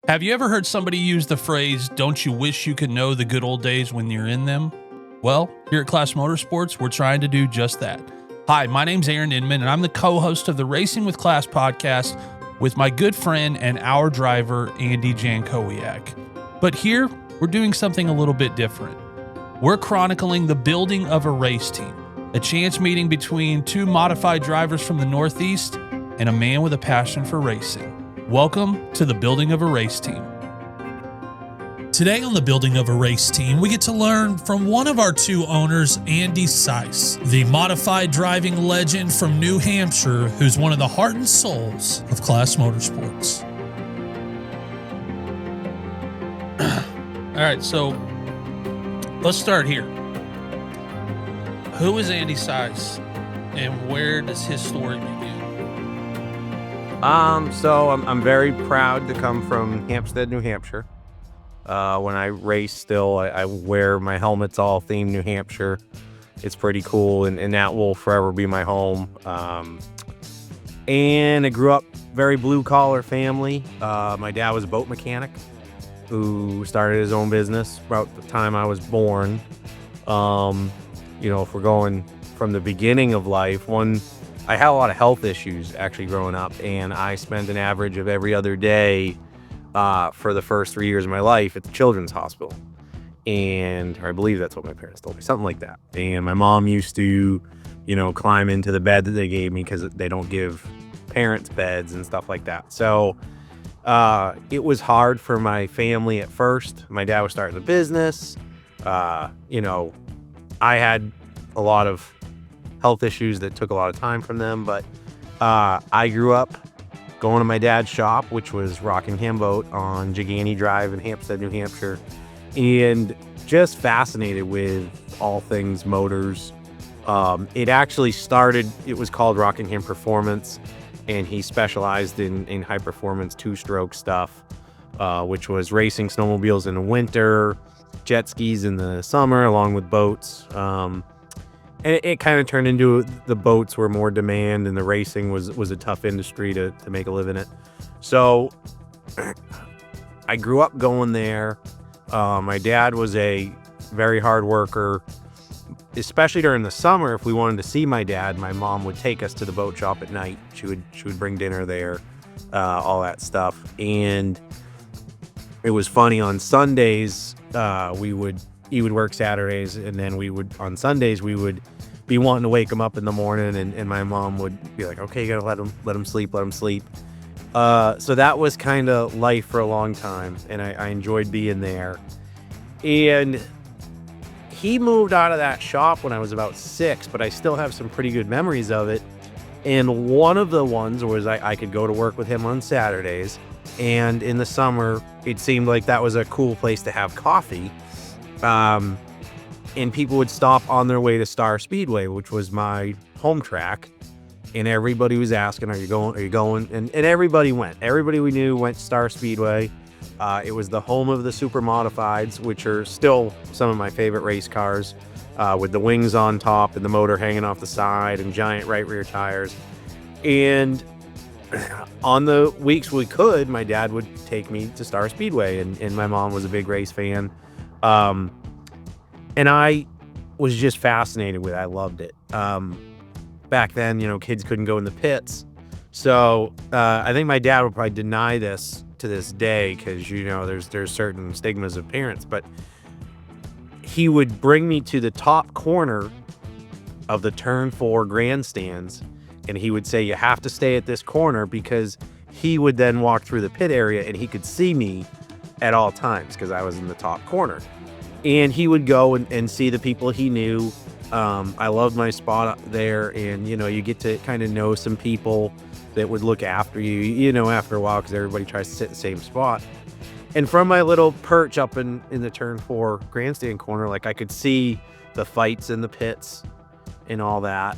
Have you ever heard somebody use the phrase, "Don't you wish you could know the good old days when you're in them"? Well, here at Klas Motorsports, we're trying to do just that. Hi, my name's Aaron Inman, and I'm the co-host of the Racing with Klas podcast with my good friend and our driver, Andy Jankowiak. But here, we're doing something a little bit different. We're chronicling the building of a race team, a chance meeting between two modified drivers from the Northeast and a man with a passion for racing. Welcome to the building of a race team. Today on the building of a race team, we get to learn from one of our two owners, Andy Seuss, the modified driving legend from New Hampshire, who's one of the heart and souls of Klas Motorsports. All right, so let's start here. Who is Andy Seuss, and where does his story begin? So I'm very proud to come from Hampstead, New Hampshire. When I race still, I wear my helmets all themed New Hampshire. It's pretty cool, and that will forever be my home. And I grew up very blue-collar family. My dad was a boat mechanic who started his own business about the time I was born. If we're going from the beginning of life, I had a lot of health issues actually growing up, and I spent an average of every other day for the first 3 years of my life at the children's hospital. Or I believe that's what my parents told me, something like that. And my mom used to, climb into the bed that they gave me because they don't give parents beds and stuff like that. So it was hard for my family at first. My dad was starting a business. I had a lot of health issues that took a lot of time from them, but I grew up going to my dad's shop, which was Rockingham Boat on Giganti Drive in Hampstead, New Hampshire, and just fascinated with all things motors. It actually started, it was called Rockingham Performance, and he specialized in high performance two-stroke stuff, which was racing snowmobiles in the winter, jet skis in the summer, along with boats. And it kind of turned into the boats were more demand, and the racing was a tough industry to make a living in it. So I grew up going there. My dad was a very hard worker, especially during the summer. If we wanted to see my dad, my mom would take us to the boat shop at night. She would bring dinner there, all that stuff. And it was funny, on Sundays, he would work Saturdays, and then on Sundays, we would be wanting to wake him up in the morning, and my mom would be like, okay, you gotta let him sleep. So that was kind of life for a long time, and I enjoyed being there. And he moved out of that shop when I was about 6, but I still have some pretty good memories of it. And one of the ones was I could go to work with him on Saturdays, and in the summer, it seemed like that was a cool place to have coffee. And people would stop on their way to Star Speedway, which was my home track. And everybody was asking, are you going? And everybody went. Everybody we knew went to Star Speedway. It was the home of the super modifieds, which are still some of my favorite race cars, with the wings on top and the motor hanging off the side and giant right rear tires. And on the weeks we could, my dad would take me to Star Speedway, and my mom was a big race fan. And I was just fascinated with it. I loved it. Back then, kids couldn't go in the pits. So I think my dad would probably deny this to this day because, there's certain stigmas of parents. But he would bring me to the top corner of the Turn 4 grandstands, and he would say, you have to stay at this corner, because he would then walk through the pit area and he could see me at all times because I was in the top corner. And he would go and see the people he knew. I loved my spot there, and you get to kind of know some people that would look after you, after a while, because everybody tries to sit in the same spot. And from my little perch up in the Turn 4 grandstand corner, like, I could see the fights in the pits and all that.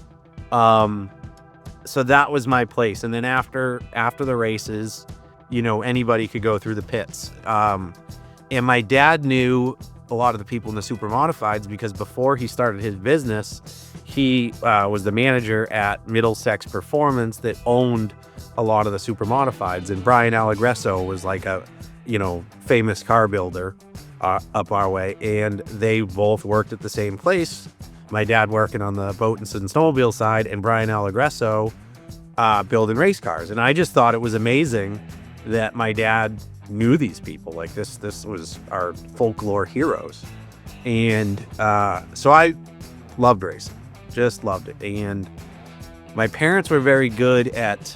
So that was my place. And then after the races, anybody could go through the pits. And my dad knew a lot of the people in the super modifieds, because before he started his business, he was the manager at Middlesex Performance that owned a lot of the super modifieds. And Brian Allegresso was like famous car builder up our way, and they both worked at the same place. My dad working on the boat and snowmobile side, and Brian Allegresso building race cars. And I just thought it was amazing that my dad knew these people. Like this was our folklore heroes. And so I loved racing, just loved it. And my parents were very good at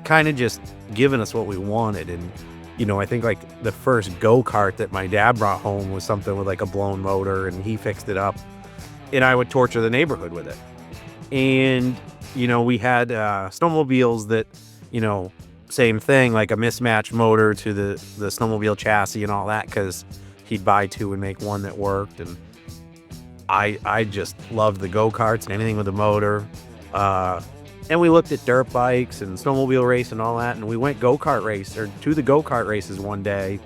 kind of just giving us what we wanted. And I think like the first go-kart that my dad brought home was something with like a blown motor, and he fixed it up, and I would torture the neighborhood with it. And we had snowmobiles that same thing, like a mismatched motor to the snowmobile chassis and all that, because he'd buy two and make one that worked. And I just loved the go-karts and anything with a motor. And we looked at dirt bikes and snowmobile race and all that, and we went to the go-kart races one day,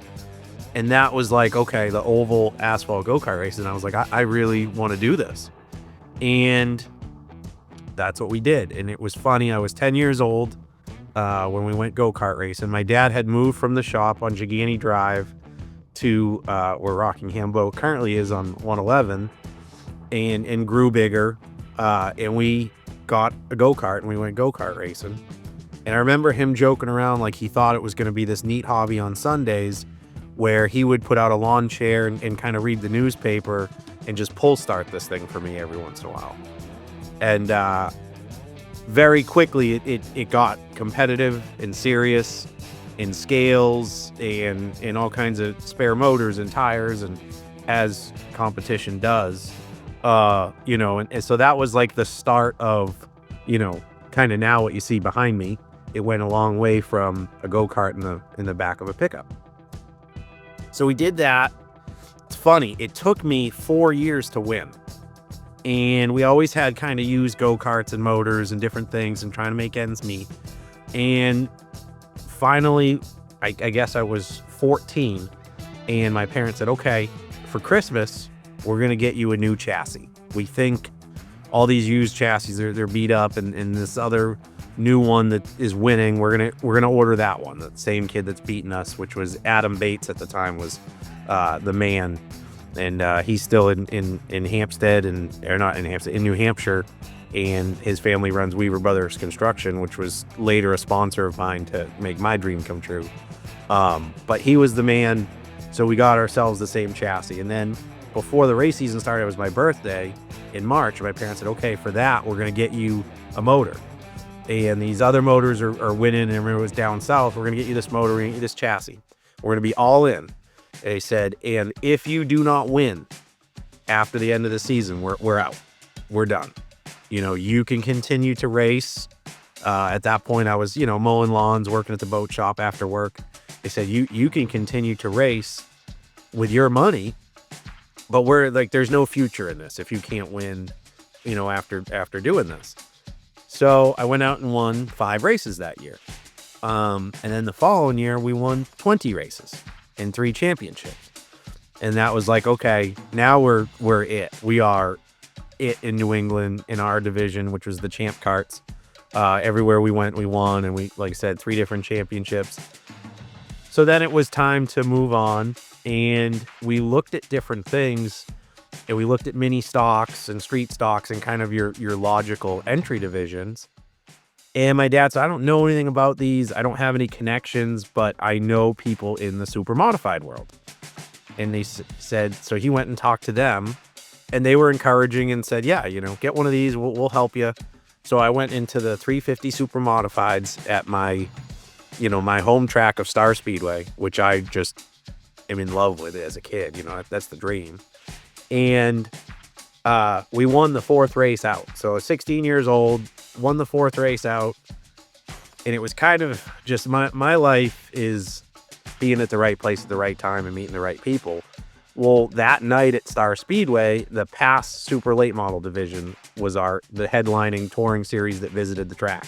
and that was like, okay, the oval asphalt go-kart races, and I was like, I really want to do this. And that's what we did. And it was funny, I was 10 years old when we went go-kart racing. My dad had moved from the shop on Giganti Drive to where Rockingham Boat currently is on 111, and grew bigger, and we got a go-kart and we went go-kart racing. And I remember him joking around like he thought it was going to be this neat hobby on Sundays, where he would put out a lawn chair and kind of read the newspaper and just pull start this thing for me every once in a while. And very quickly it got competitive and serious in scales and all kinds of spare motors and tires, and as competition does. And so that was like the start of, kind of now what you see behind me. It went a long way from a go-kart in the back of a pickup. So we did that. It's funny, it took me 4 years to win. And we always had kind of used go-karts and motors and different things and trying to make ends meet. And finally, I guess I was 14, and my parents said, okay, for Christmas, we're going to get you a new chassis. We think all these used chassis, they're beat up, and this other new one that is winning, we're going to order that one. The same kid that's beating us, which was Adam Bates at the time, was the man. And he's still in Hampstead, or not in Hampstead, in New Hampshire, and his family runs Weaver Brothers Construction, which was later a sponsor of mine to make my dream come true. But he was the man, so we got ourselves the same chassis. And then before the race season started, it was my birthday in March, and my parents said, okay, for that, we're going to get you a motor. And these other motors are winning, and remember, it was down south. We're going to get you this motor, we're going to get you this chassis. We're going to be all in. They said, and if you do not win after the end of the season, we're out. We're done. You can continue to race. At that point, I was, mowing lawns, working at the boat shop after work. They said, you can continue to race with your money, but we're like, there's no future in this if you can't win, after doing this. So I went out and won 5 races that year. And then the following year, we won 20 races and 3 championships. And that was like, okay, now we're it. We are it in New England in our division, which was the champ karts. Everywhere we went, we won. And we, like I said, 3 different championships. So then it was time to move on, and we looked at different things, and we looked at mini stocks and street stocks and kind of your logical entry divisions. And my dad said, I don't know anything about these. I don't have any connections, but I know people in the super modified world. And they said, so he went and talked to them, and they were encouraging and said, yeah, get one of these. We'll help you. So I went into the 350 super modifieds at my home track of Star Speedway, which I just am in love with as a kid. That's the dream. And we won the 4th race out. So I was 16 years old, won the 4th race out. And it was kind of just my life is being at the right place at the right time and meeting the right people. Well, that night at Star Speedway, the past super late model division was the headlining touring series that visited the track.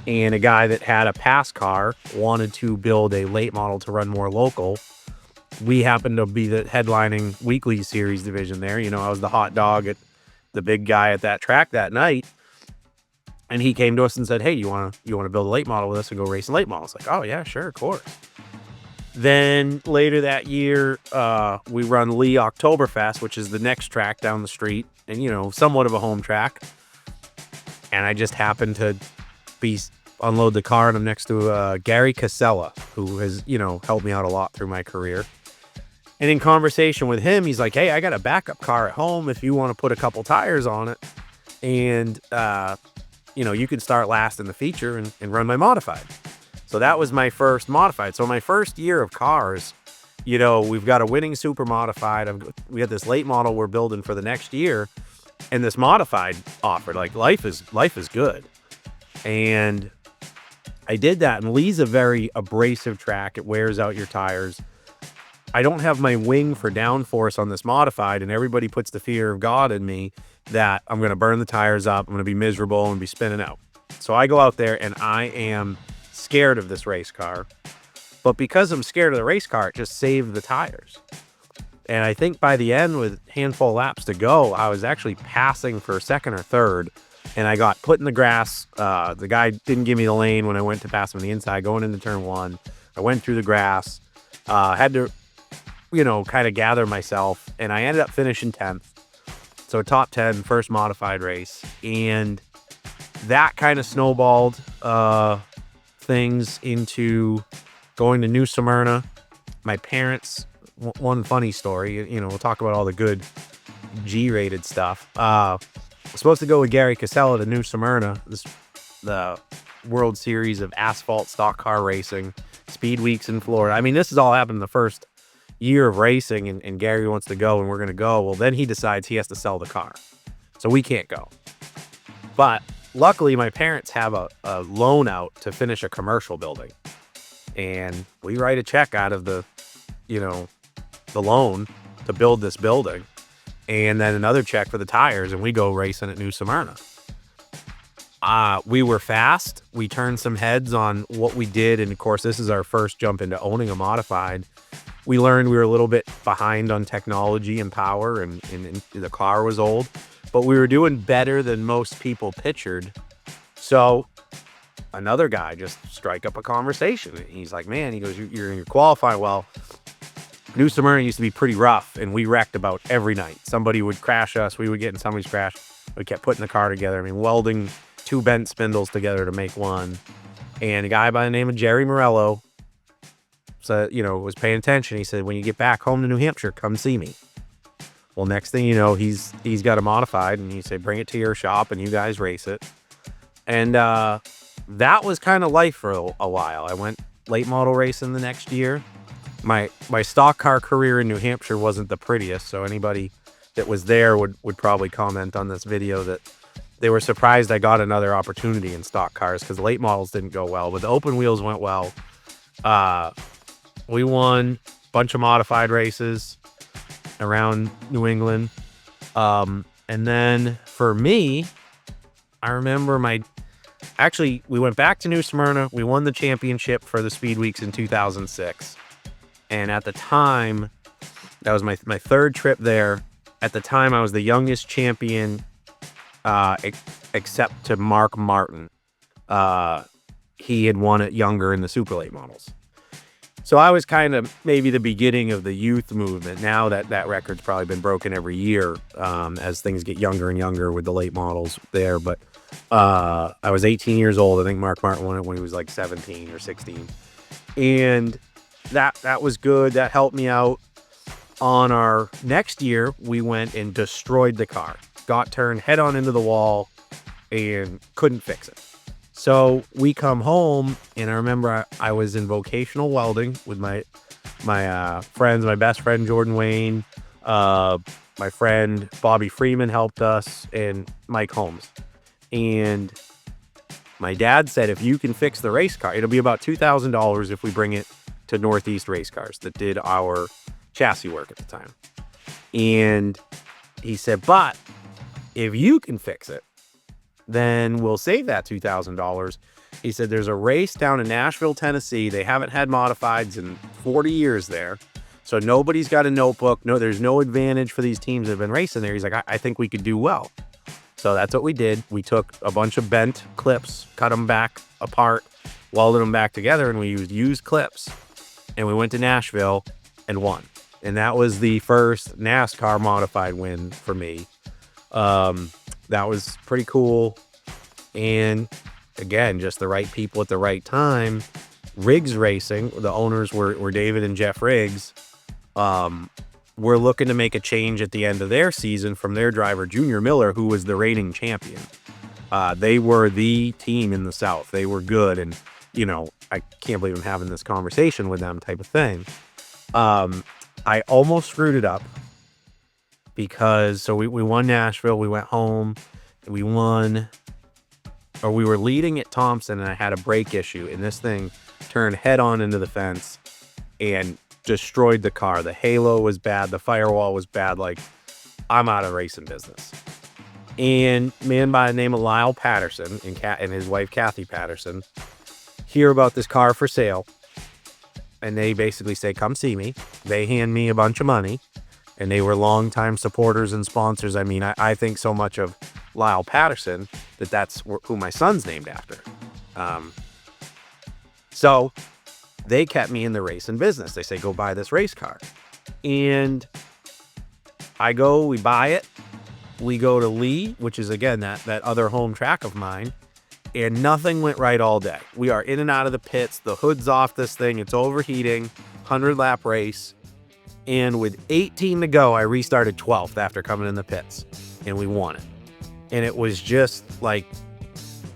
And a guy that had a pass car wanted to build a late model to run more local. We happened to be the headlining weekly series division there. I was the hot dog at the big guy at that track that night. And he came to us and said, hey, you want to build a late model with us and go racing late models? Like, oh yeah, sure, of course. Then later that year, we run Lee Oktoberfest, which is the next track down the street, and somewhat of a home track. And I just happened to unload the car, and I'm next to Gary Casella, who has helped me out a lot through my career. And in conversation with him, he's like, "Hey, I got a backup car at home if you want to put a couple tires on it, and you can start last in the feature and run my modified." So that was my first modified. So my first year of cars, we've got a winning super modified. We had this late model we're building for the next year, and this modified offered. Like, life is good. And I did that. And Lee's a very abrasive track. It wears out your tires. I don't have my wing for downforce on this modified, and everybody puts the fear of God in me that I'm going to burn the tires up. I'm going to be miserable and be spinning out. So I go out there and I am scared of this race car, but because I'm scared of the race car, it just saved the tires. And I think by the end, with a handful of laps to go, I was actually passing for second or third, and I got put in the grass. The guy didn't give me the lane when I went to pass him on the inside going into turn one. I went through the grass, had to kind of gather myself, and I ended up finishing 10th. So top 10, first modified race. And that kind of snowballed things into going to New Smyrna. My parents, one funny story, we'll talk about all the good G-rated stuff. Supposed to go with Gary Casella to New Smyrna, the World Series of asphalt stock car racing, speed weeks in Florida. I mean, this has all happened in the first year of racing, and Gary wants to go, and we're going to go. Well, then he decides he has to sell the car, so we can't go. But luckily, my parents have a loan out to finish a commercial building, and we write a check out of the loan to build this building, and then another check for the tires, and we go racing at New Smyrna. We were fast. We turned some heads on what we did, and of course, this is our first jump into owning a modified. We learned we were a little bit behind on technology and power, and the car was old, but we were doing better than most people pictured. So another guy just strike up a conversation. He's like, "Man," he goes, you're in your qualifying. Well, New Smyrna used to be pretty rough, and we wrecked about every night. Somebody would crash us. We would get in somebody's crash. We kept putting the car together. I mean, welding two bent spindles together to make one. And a guy by the name of Jerry Morello, was paying attention. He said, "When you get back home to New Hampshire, come see me." Well, next thing you know, he's got a modified, and he said, "Bring it to your shop and you guys race it." And that was kind of life for a while. I went late model racing the next year. My stock car career in New Hampshire wasn't the prettiest, so anybody that was there would probably comment on this video that they were surprised I got another opportunity in stock cars, because the late models didn't go well, but the open wheels went well. We won a bunch of modified races around New England. And then for me, I remember we went back to New Smyrna. We won the championship for the Speed Weeks in 2006. And at the time, that was my third trip there. At the time, I was the youngest champion, except to Mark Martin. He had won it younger in the super late models. So I was kind of maybe the beginning of the youth movement. Now that record's probably been broken every year as things get younger and younger with the late models there. But I was 18 years old. I think Mark Martin won it when he was like 17 or 16. And that was good. That helped me out. On our next year, we went and destroyed the car. Got turned head on into the wall and couldn't fix it. So we come home, and I remember I was in vocational welding with my friends, my best friend, Jordan Wayne, my friend, Bobby Freeman helped us, and Mike Holmes. And my dad said, "If you can fix the race car, it'll be about $2,000 if we bring it to Northeast Race Cars that did our chassis work at the time." And he said, "But if you can fix it, then we'll save that $2,000. He said, "There's a race down in Nashville, Tennessee. They haven't had modifieds in 40 years there. So nobody's got a notebook. No, there's no advantage for these teams that have been racing there." He's like, I think we could do well." So that's what we did. We took a bunch of bent clips, cut them back apart, welded them back together, and we used clips. and we went to Nashville and won. And that was the first NASCAR modified win for me. That was pretty cool. And again, just the right people at the right time. Riggs Racing, the owners were David and Jeff Riggs, were looking to make a change at the end of their season from their driver, Junior Miller, who was the reigning champion. They were the team in the South. They were good. And, you know, I can't believe I'm having this conversation with them type of thing. I almost screwed it up because, so we won Nashville. We went home. We won, or we were leading at Thompson, and I had a brake issue, and this thing turned head on into the fence and destroyed the car. The halo was bad. The firewall was bad. Like, I'm out of racing business. And a man by the name of Lyle Patterson and his wife, Kathy Patterson, hear about this car for sale. And they basically say, come see me. They hand me a bunch of money. And they were longtime supporters and sponsors. I mean, I think so much of Lyle Patterson that's who my son's named after. So they kept me in the racing business. They say, go buy this race car. And I go, we buy it. We go to Lee, which is, again, that other home track of mine. And nothing went right all day. We are in and out of the pits. The hood's off this thing. It's overheating. 100-lap race. And with 18 to go, I restarted 12th after coming in the pits. And we won it. And it was just like,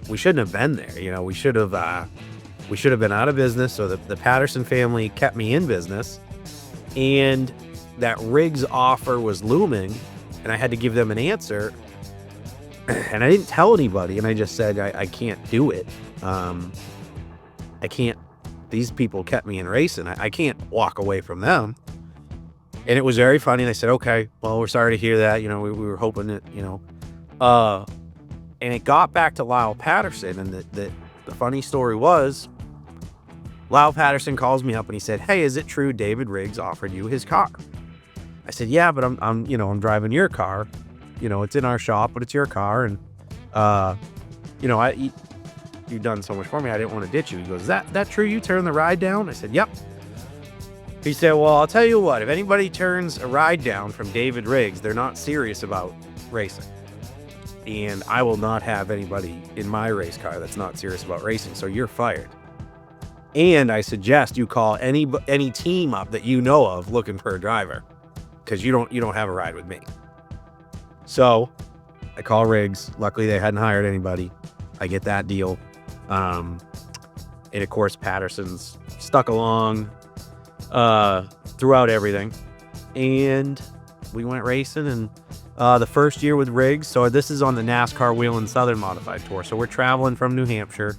we shouldn't have been there. You know, we should have been out of business. So the Patterson family kept me in business. And that Riggs offer was looming. And I had to give them an answer. And I didn't tell anybody. And I just said, I can't do it. I can't. These people kept me in racing. I can't walk away from them. And it was very funny. And I said, okay, well, we're sorry to hear that. You know, we were hoping that, you know. And it got back to Lyle Patterson. And the funny story was, Lyle Patterson calls me up and he said, hey, is it true David Riggs offered you his car? I said, yeah, but I'm driving your car. You know, it's in our shop, but it's your car. And, you know, you've done so much for me. I didn't want to ditch you. He goes, is that true? You turned the ride down? I said, yep. He said, well, I'll tell you what, if anybody turns a ride down from David Riggs, they're not serious about racing. And I will not have anybody in my race car that's not serious about racing. So you're fired. And I suggest you call any team up that you know of looking for a driver, because you don't have a ride with me. So I call Riggs. Luckily, they hadn't hired anybody. I get that deal. And of course, Patterson's stuck along throughout everything. And we went racing. And the first year with Riggs, so this is on the NASCAR Whelen Southern Modified Tour. So we're traveling from New Hampshire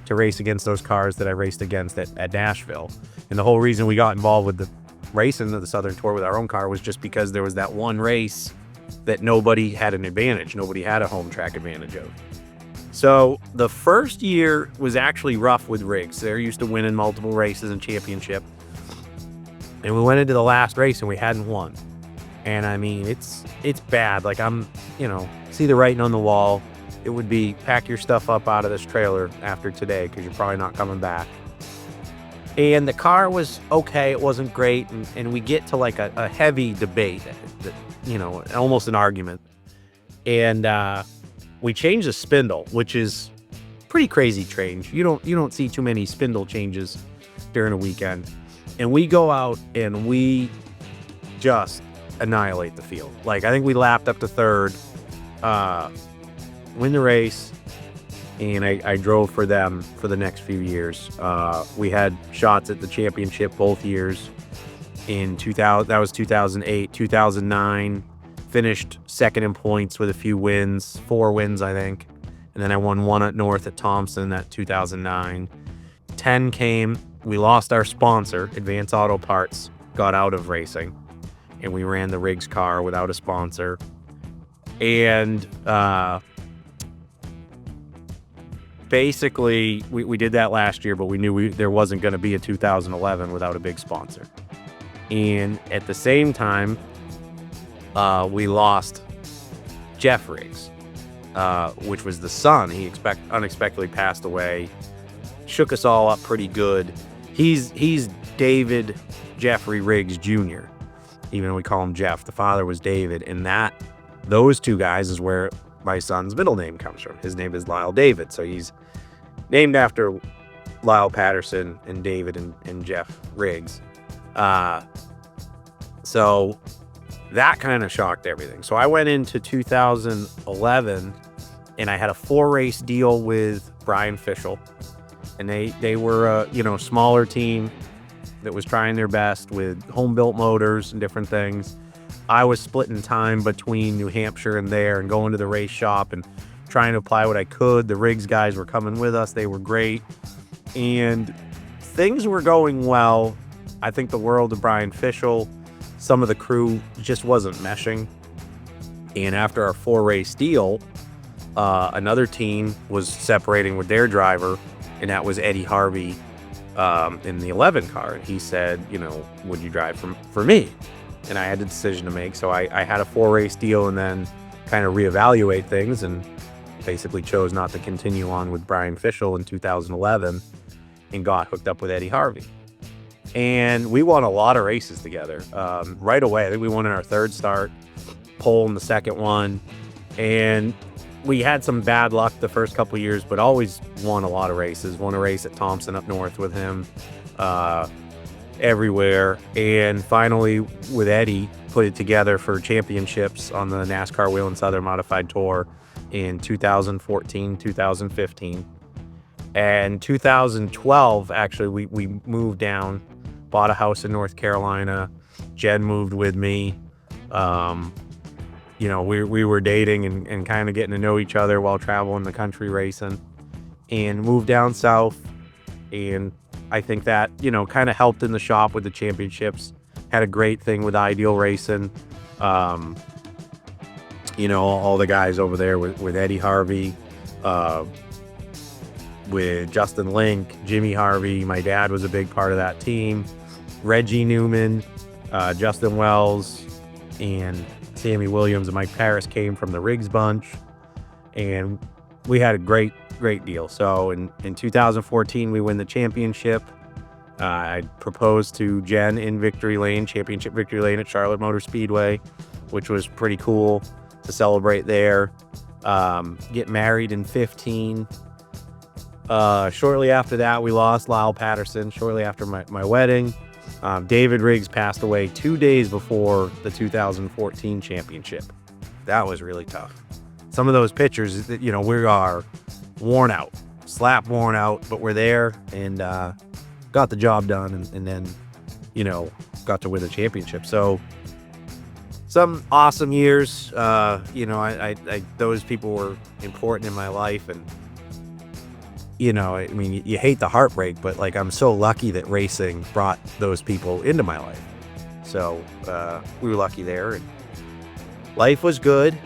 to race against those cars that I raced against at Nashville. And the whole reason we got involved with the racing of the Southern Tour with our own car was just because there was that one race that nobody had an advantage. Nobody had a home track advantage of. So the first year was actually rough with Riggs. They're used to winning multiple races and championship. And we went into the last race and we hadn't won. And I mean, it's bad. Like, I'm, you know, see the writing on the wall. It would be, pack your stuff up out of this trailer after today, because you're probably not coming back. And the car was okay. It wasn't great. And we get to like a heavy debate, that, you know, almost an argument. And we changed the spindle, which is pretty crazy change. You don't see too many spindle changes during a weekend. And we go out and we just annihilate the field. Like, I think we lapped up to third, win the race. And I drove for them for the next few years. We had shots at the championship both years. In 2000, that was 2008, 2009, finished second in points with a few wins, 4 wins, I think. And then I won one at North at Thompson that 2009. 10 came, we lost our sponsor, Advance Auto Parts, got out of racing. And we ran the Riggs car without a sponsor. And basically, we did that last year, but we knew there wasn't going to be a 2011 without a big sponsor. And at the same time, we lost Jeff Riggs, which was the son. He unexpectedly passed away. Shook us all up pretty good. He's David Jeffrey Riggs Jr., even though we call him Jeff. The father was David, and those two guys is where my son's middle name comes from. His name is Lyle David, so he's named after Lyle Patterson and David and Jeff Riggs. So that kind of shocked everything. So I went into 2011 and I had a 4-race deal with Brian Fischel, and they were a smaller team that was trying their best with home-built motors and different things. I was splitting time between New Hampshire and there and going to the race shop and trying to apply what I could. The Riggs guys were coming with us. They were great. And things were going well. I think the world of Brian Fischel, some of the crew just wasn't meshing. And after our 4-race deal, another team was separating with their driver, and that was Eddie Harvey in the 11 car. And he said, would you drive for me? And I had a decision to make. So I had a 4-race deal and then kind of reevaluate things and basically chose not to continue on with Brian Fischel in 2011 and got hooked up with Eddie Harvey. And we won a lot of races together right away. I think we won in our 3rd start, pole in the 2nd one. And we had some bad luck the first couple of years, but always won a lot of races. Won a race at Thompson up north with him, everywhere. And finally, with Eddie, put it together for championships on the NASCAR Wheel and Southern Modified Tour in 2014, 2015. And 2012, actually, we moved down, bought a house in North Carolina. Jen moved with me. We were dating and kind of getting to know each other while traveling the country racing, and moved down south. And I think that, kind of helped in the shop with the championships. Had a great thing with Ideal Racing. All the guys over there with Eddie Harvey, with Justin Link, Jimmy Harvey. My dad was a big part of that team. Reggie Newman, Justin Wells, and Sammy Williams and Mike Paris came from the Riggs bunch, and we had a great deal. So in 2014, we win the championship. I proposed to Jen in championship Victory Lane at Charlotte Motor Speedway, which was pretty cool to celebrate there. Get married in 15. Shortly after that, we lost Lyle Patterson. Shortly after my wedding, David Riggs passed away 2 days before the 2014 championship. That was really tough. Some of those pictures, we are worn out, slap worn out, but we're there and got the job done, and then, got to win the championship. So some awesome years. Those people were important in my life, and you hate the heartbreak, but I'm so lucky that racing brought those people into my life. So we were lucky there, and life was good.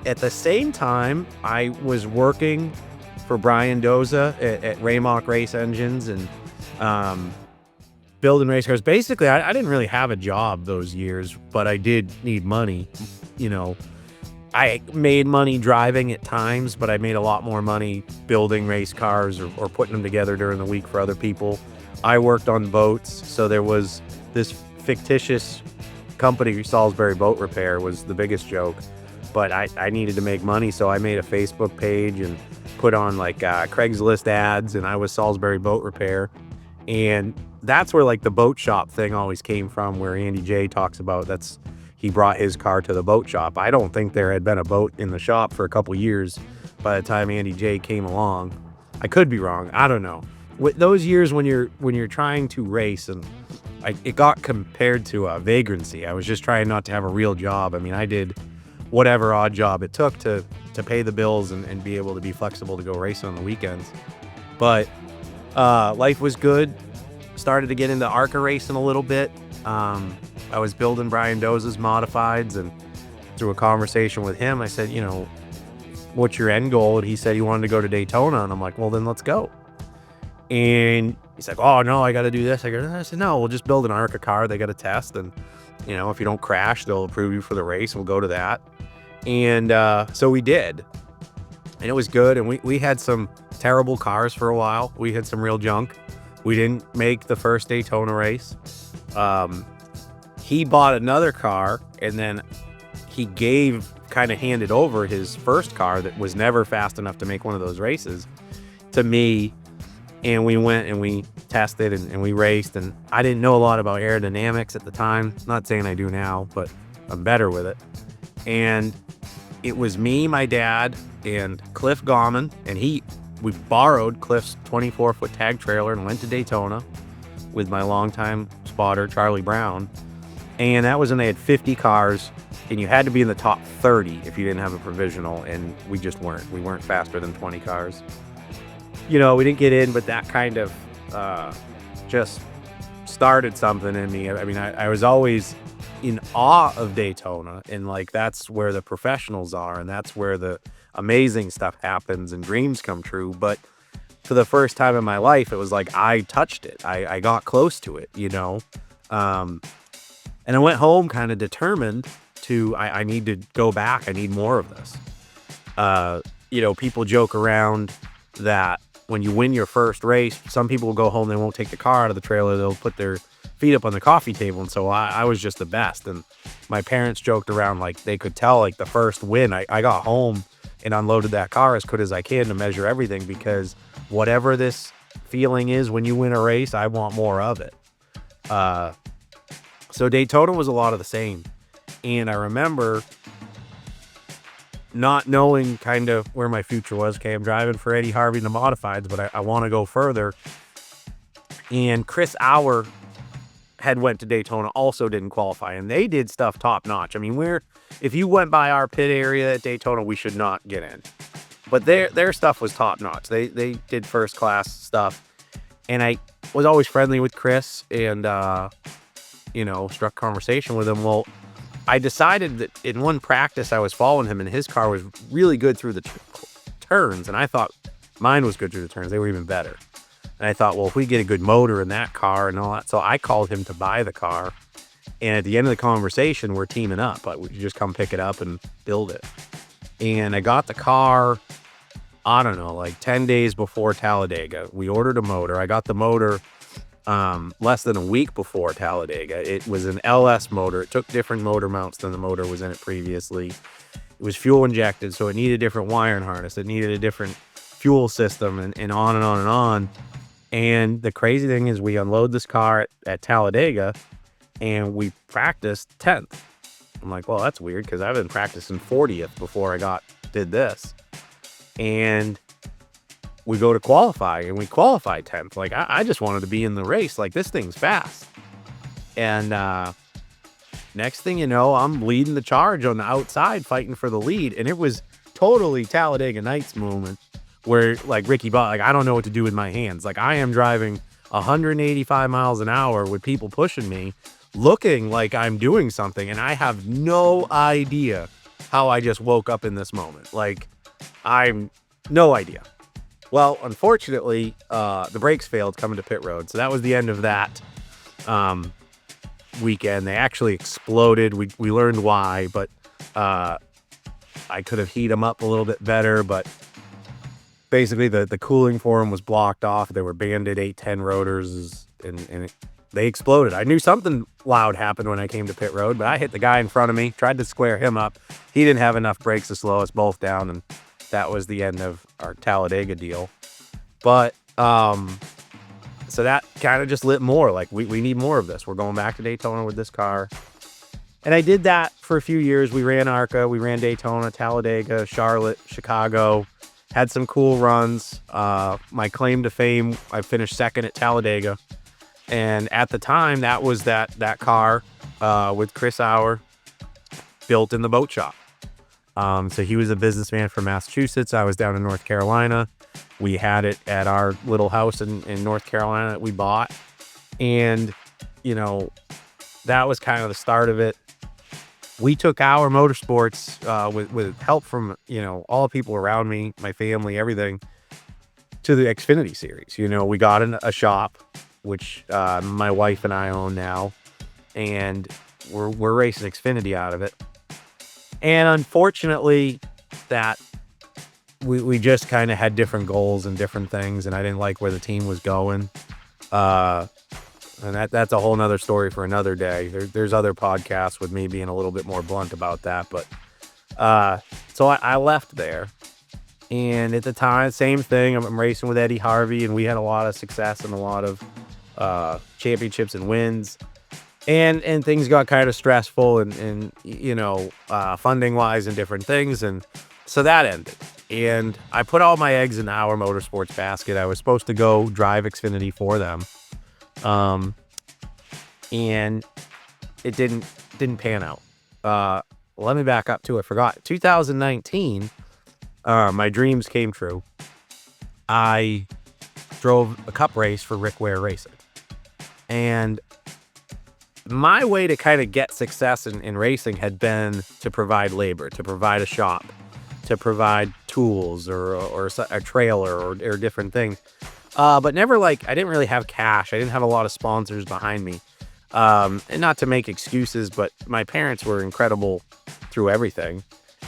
At the same time, I was working for Brian Doza at Raymock Race Engines and building race cars. Basically, I didn't really have a job those years, but I did need money. I made money driving at times, but I made a lot more money building race cars or putting them together during the week for other people. I worked on boats, so there was this fictitious company, Salisbury Boat Repair, was the biggest joke. But I needed to make money, so I made a Facebook page and put on Craigslist ads, and I was Salisbury Boat Repair. And that's where the boat shop thing always came from, where Andy J talks about he brought his car to the boat shop. I don't think there had been a boat in the shop for a couple years by the time Andy J came along. I could be wrong. I don't know. With those years when you're trying to race, and it got compared to a vagrancy. I was just trying not to have a real job. I did whatever odd job it took to pay the bills and be able to be flexible to go racing on the weekends. But life was good. Started to get into ARCA racing a little bit. I was building Brian Doza's modifieds, and through a conversation with him, I said, what's your end goal? And he said he wanted to go to Daytona. And I'm like, well, then let's go. And he's like, oh, no, I got to do this. I said, no, we'll just build an ARCA car. They got to test. And, if you don't crash, they'll approve you for the race. We'll go to that. And so we did. And it was good. And we had some terrible cars for a while. We had some real junk. We didn't make the first Daytona race. He bought another car, and then he kind of handed over his first car that was never fast enough to make one of those races to me. And we went and we tested and we raced, and I didn't know a lot about aerodynamics at the time. Not saying I do now, but I'm better with it. And it was me, my dad, and Cliff Gauman, and we borrowed Cliff's 24-foot tag trailer and went to Daytona with my longtime spotter, Charlie Brown. And that was when they had 50 cars, and you had to be in the top 30 if you didn't have a provisional, and we just weren't. We weren't faster than 20 cars. You know, we didn't get in, but that kind of just started something in me. I mean, I was always in awe of Daytona, and like that's where the professionals are, and that's where the amazing stuff happens and dreams come true. But for the first time in my life, it was like I touched it. I got close to it, you know. And I went home kind of determined to, I need to go back. I need more of this. You know, people joke around that when you win your first race, some people will go home, they won't take the car out of the trailer, they'll put their feet up on the coffee table. And so I was just the best. And my parents joked around, like they could tell, like the first win, I got home and unloaded that car as quick as I can to measure everything, because whatever this feeling is when you win a race, I want more of it. So Daytona was a lot of the same. And I remember not knowing kind of where my future was. Okay, I'm driving for Eddie Harvey in the modifieds, but I want to go further. And Chris Auer had went to Daytona, also didn't qualify, and they did stuff top notch. I mean, if you went by our pit area at Daytona, we should not get in. But their stuff was top notch. They did first class stuff, and I was always friendly with Chris, and you know, struck conversation with him. Well, I decided that in one practice I was following him, and his car was really good through the turns, and I thought mine was good through the turns. They were even better. And I thought, well, if we get a good motor in that car and all that. So I called him to buy the car. And at the end of the conversation, we're teaming up. Like, would you just come pick it up and build it? And I got the car, I don't know, like 10 days before Talladega. We ordered a motor. I got the motor less than a week before Talladega. It was an LS motor. It took different motor mounts than the motor was in it previously. It was fuel injected, so it needed a different wiring harness. It needed a different fuel system, and on and on and on. And the crazy thing is, we unload this car at Talladega, and we practiced 10th. I'm like, well, that's weird, because I've been practicing 40th before I did this. And we go to qualify, and we qualify 10th. Like, I just wanted to be in the race. Like, this thing's fast. And next thing you know, I'm leading the charge on the outside, fighting for the lead. And it was totally Talladega Nights moment, where like Ricky Bott, like, I don't know what to do with my hands. Like, I am driving 185 miles an hour with people pushing me, looking like I'm doing something. And I have no idea how I just woke up in this moment. Like, I'm no idea. Well, unfortunately, the brakes failed coming to pit road. So that was the end of that weekend. They actually exploded. We learned why, but I could have heated them up a little bit better. But basically, the cooling for them was blocked off. They were banded 810 rotors, and they exploded. I knew something loud happened when I came to pit road, but I hit the guy in front of me, tried to square him up. He didn't have enough brakes to slow us both down, and that was the end of our Talladega deal. But so that kind of just lit more. Like, we need more of this. We're going back to Daytona with this car. And I did that for a few years. We ran ARCA, we ran Daytona, Talladega, Charlotte, Chicago. Had some cool runs. My claim to fame, I finished second at Talladega. And at the time, that was that car with Chris Auer built in the boat shop. So he was a businessman from Massachusetts. I was down in North Carolina. We had it at our little house in North Carolina that we bought. And, you know, that was kind of the start of it. We took our motorsports with help from, you know, all the people around me, my family, everything, to the Xfinity series. You know, we got in a shop, which my wife and I own now, and we're racing Xfinity out of it. And unfortunately, that we just kind of had different goals and different things, and I didn't like where the team was going. And that's a whole nother story for another day. There's other podcasts with me being a little bit more blunt about that. But so I left there. And at the time, same thing. I'm racing with Eddie Harvey, and we had a lot of success and a lot of championships and wins. And things got kind of stressful and funding wise and different things. And so that ended. And I put all my eggs in our motorsports basket. I was supposed to go drive Xfinity for them. And it didn't pan out. Let me back up to it. Forgot 2019. My dreams came true. I drove a cup race for Rick Ware Racing. And my way to kind of get success in racing had been to provide labor, to provide a shop, to provide tools or a trailer or different things. But never I didn't really have cash. I didn't have a lot of sponsors behind me. And not to make excuses, but my parents were incredible through everything.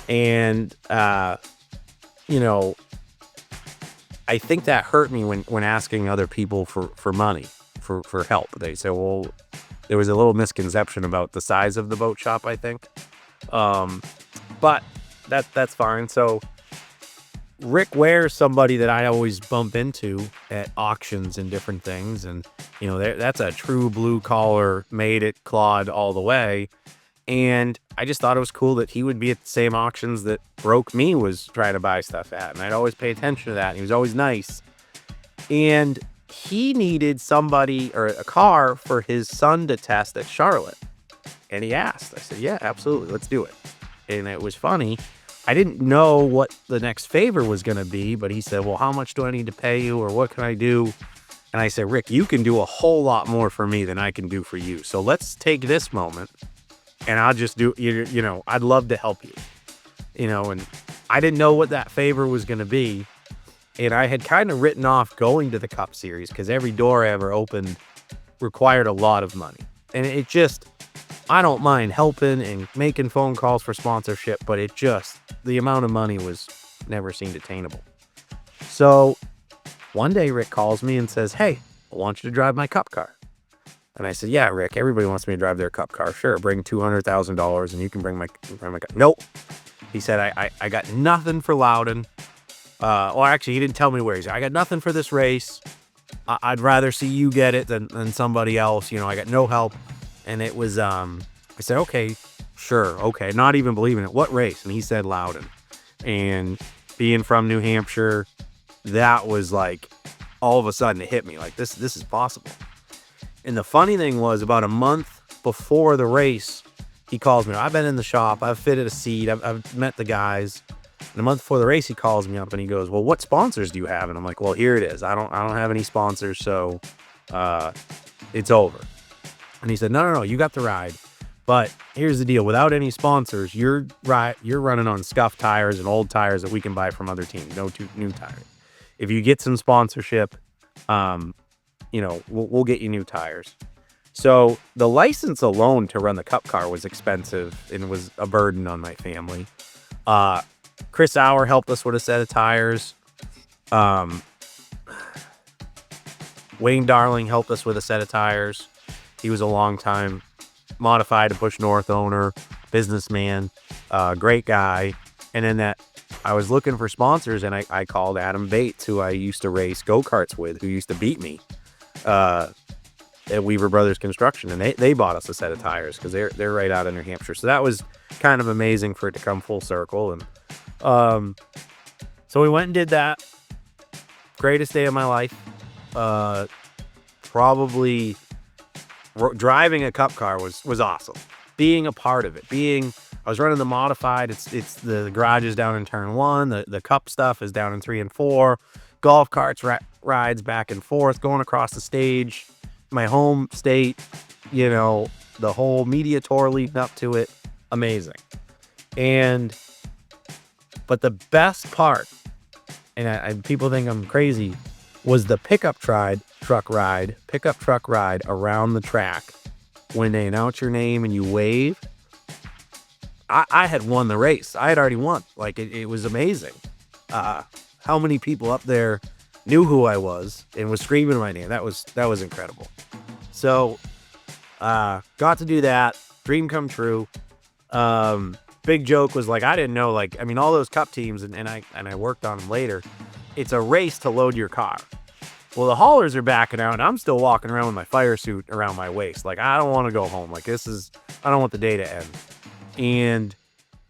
And, I think that hurt me when asking other people for money, for help. They say, well, there was a little misconception about the size of the boat shop, I think. But that's fine. So Rick Ware's somebody that I always bump into at auctions and different things. And, that's a true blue collar, made it Claude all the way. And I just thought it was cool that he would be at the same auctions that Broke Me was trying to buy stuff at. And I'd always pay attention to that. And he was always nice. And he needed somebody or a car for his son to test at Charlotte. And he asked. I said, yeah, absolutely. Let's do it. And it was funny. I didn't know what the next favor was going to be, but he said, well, how much do I need to pay you or what can I do? And I said, Rick, you can do a whole lot more for me than I can do for you. So let's take this moment and I'll just do, I'd love to help you, and I didn't know what that favor was going to be. And I had kind of written off going to the Cup Series because every door I ever opened required a lot of money. And I don't mind helping and making phone calls for sponsorship, but the amount of money was never seemed attainable. So one day Rick calls me and says, hey, I want you to drive my Cup car. And I said, yeah, Rick, everybody wants me to drive their Cup car. Sure, bring $200,000 and you can bring my car. Nope. He said, I got nothing for Loudon. Well, actually, he didn't tell me where. He said, I got nothing for this race. I'd rather see you get it than somebody else. I got no help. And it was, I said, okay, sure. Okay. Not even believing it. What race? And he said Loudon. And being from New Hampshire, that was all of a sudden it hit me this is possible. And the funny thing was about a month before the race, he calls me. I've been in the shop. I've fitted a seat. I've met the guys. And a month before the race, he calls me up and he goes, well, what sponsors do you have? And I'm like, well, here it is. I don't have any sponsors. So, it's over. And he said, no, you got the ride. But here's the deal. Without any sponsors, you're running on scuffed tires and old tires that we can buy from other teams. No new tires. If you get some sponsorship, we'll get you new tires. So the license alone to run the Cup car was expensive and was a burden on my family. Chris Auer helped us with a set of tires. Wayne Darling helped us with a set of tires. He was a long time Modified and Push North owner, businessman, great guy. And then I was looking for sponsors and I called Adam Bates, who I used to race go-karts with, who used to beat me at Weaver Brothers Construction. And they bought us a set of tires because they're right out of New Hampshire. So that was kind of amazing for it to come full circle. And so we went and did that. Greatest day of my life. Probably driving a Cup car was awesome. Being a part of it. I was running the modified. It's the garage is down in turn 1. The Cup stuff is down in 3 and 4. Golf carts, rides back and forth, going across the stage. My home state, the whole media tour leading up to it. Amazing. But the best part, and people think I'm crazy, was the pickup truck ride around the track. When they announce your name and you wave, I had won the race. I had already won. It was amazing. How many people up there knew who I was and was screaming my name. That was incredible. So, got to do that. Dream come true. Big joke was like, I didn't know, like, I mean, all those cup teams, and I worked on them later. It's a race to load your car. Well, the haulers are backing out, and I'm still walking around with my fire suit around my waist. Like, I don't want to go home. Like, I don't want the day to end. And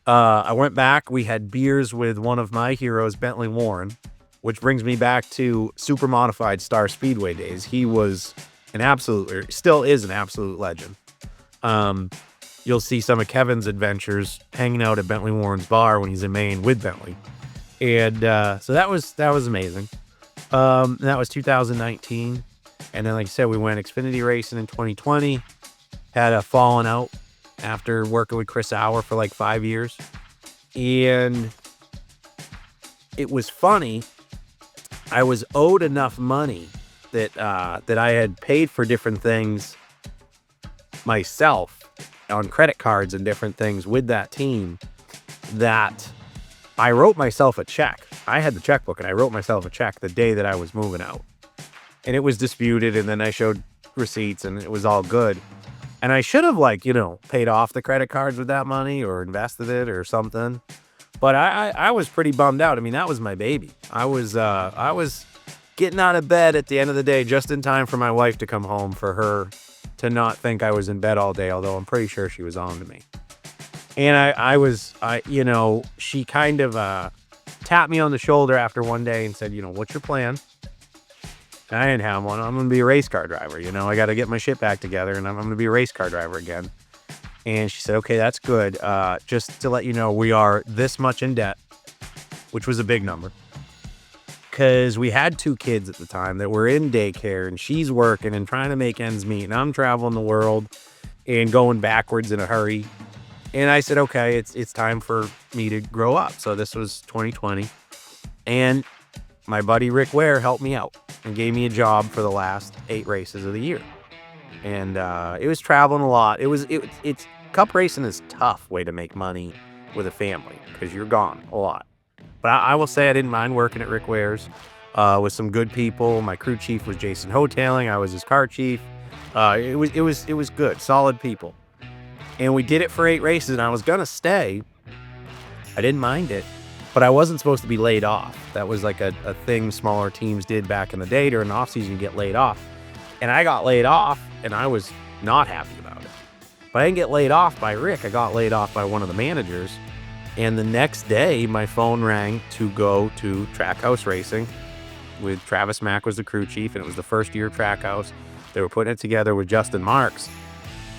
I went back. We had beers with one of my heroes, Bentley Warren, which brings me back to super modified Star Speedway days. He was still is an absolute legend. You'll see some of Kevin's adventures hanging out at Bentley Warren's bar when he's in Maine with Bentley. And so that was amazing. That was 2019. And then, like I said, we went Xfinity racing in 2020. Had a falling out after working with Chris Auer for like 5 years. And it was funny. I was owed enough money that I had paid for different things myself on credit cards and different things with that team that I wrote myself a check. I had the checkbook and I wrote myself a check the day that I was moving out. And it was disputed, and then I showed receipts and it was all good. And I should have, like, paid off the credit cards with that money or invested it or something. But I was pretty bummed out. I mean, that was my baby. I was getting out of bed at the end of the day just in time for my wife to come home, for her to not think I was in bed all day, although I'm pretty sure she was on to me. And she kind of tapped me on the shoulder after one day and said, what's your plan? And I didn't have one. I'm going to be a race car driver. I got to get my shit back together, and I'm going to be a race car driver again. And she said, okay, that's good. Just to let you know, we are this much in debt, which was a big number, because we had 2 kids at the time that were in daycare, and she's working and trying to make ends meet, and I'm traveling the world and going backwards in a hurry. And I said, okay, it's time for me to grow up. So this was 2020, and my buddy Rick Ware helped me out and gave me a job for the last 8 races of the year. And it was traveling a lot. It's cup racing is a tough way to make money with a family because you're gone a lot. But I will say I didn't mind working at Rick Ware's with some good people. My crew chief was Jason Hotailing. I was his car chief. It was good, solid people. And we did it for 8 races, and I was gonna stay. I didn't mind it, but I wasn't supposed to be laid off. That was like a thing smaller teams did back in the day. During the off season, you get laid off. And I got laid off, and I was not happy about it. But I didn't get laid off by Rick. I got laid off by one of the managers. And the next day, my phone rang to go to Trackhouse Racing with Travis Mack was the crew chief, and it was the first year of Trackhouse. They were putting it together with Justin Marks.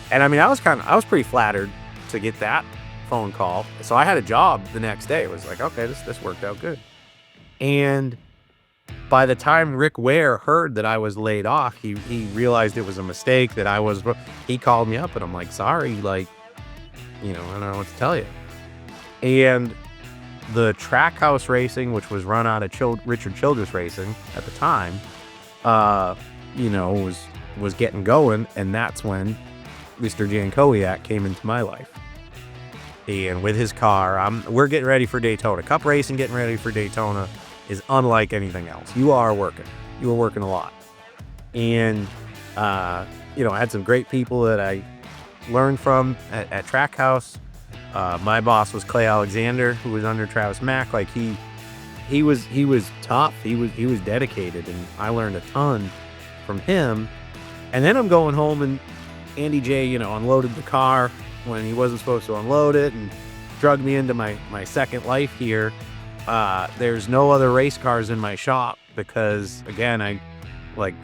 And I mean, I was pretty flattered to get that phone call. So I had a job the next day. It was like, okay, this worked out good. And by the time Rick Ware heard that I was laid off, he realized it was a mistake, he called me up, and I'm like, sorry, like, I don't know what to tell you. And the Trackhouse Racing, which was run out of Richard Childress Racing at the time, was getting going, and that's when Mr. Jankowiak came into my life. And with his car, we're getting ready for Daytona. Cup racing, getting ready for Daytona is unlike anything else. You are working. You were working a lot. And, I had some great people that I learned from at Trackhouse. My boss was Clay Alexander, who was under Travis Mack. Like he was tough. He was dedicated, and I learned a ton from him. And then I'm going home, and Andy J, unloaded the car when he wasn't supposed to unload it, and drugged me into my second life here. There's no other race cars in my shop because, again, I